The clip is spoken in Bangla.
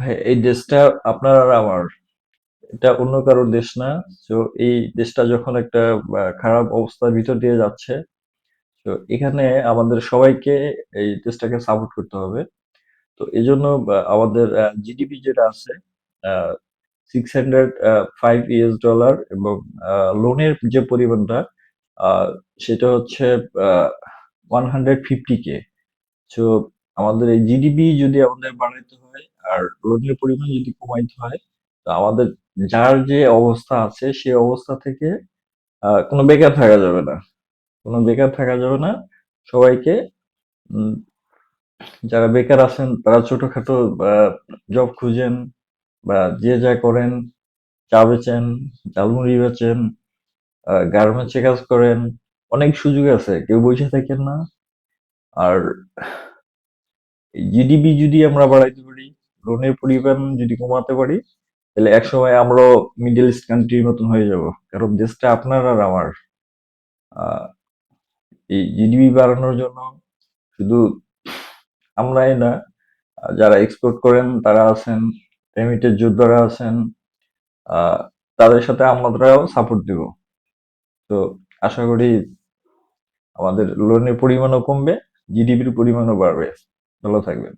ভাই এই দেশটা আপনার আর আমার, এটা অন্য কারোর দেশ না। তো এই দেশটা যখন একটা খারাপ অবস্থার ভিতর দিয়ে যাচ্ছে, তো এখানে আমাদের সবাইকে এই দেশটাকে সাপোর্ট করতে হবে। তো এই জন্য আমাদের জিডিপি যেটা আছে 605 US ডলার, এবং লোনের যে পরিমাণটা আহ, সেটা হচ্ছে 150K। তো আমাদের এই জিডিপি যদি আমাদের বাড়াইতে হয় আর লোনের পরিমাণ যদি কমাইতে হয়, তো আমাদের যার যে অবস্থা আছে সেই অবস্থা থেকে কোনো বেকার থাকা যাবে না, কোনো বেকার থাকা যাবে না। সবাইকে উম, যারা বেকার আছেন তারা ছোটখাটো জব খুঁজেন, বা যে যা করেন, চা বেচেন, ঝালমুড়ি বেচেন, গার্মেন্টসে কাজ করেন, অনেক সুযোগ আছে, কেউ বসে থাকেন না। আর জিডিপি যদি আমরা বাড়াইতে পারি, লোনের পরিমাণ যদি কমাতে পারি, তাহলে একসময় আমরাও মিডল ইস্ট কান্ট্রির মতন হয়ে যাব। কারণ দেশটা আপনার আর আমার। আহ, এই জিডিপি বাড়ানোর জন্য শুধু আমরাই না, যারা এক্সপোর্ট করেন তারা আছেন, পেমেন্টের যোদ্ধারা আছেন, আহ, তাদের সাথে আমরাও সাপোর্ট দিব। তো আশা করি আমাদের লোনের পরিমাণও কমবে, জিডিপির পরিমাণও বাড়বে। ভালো থাকবেন।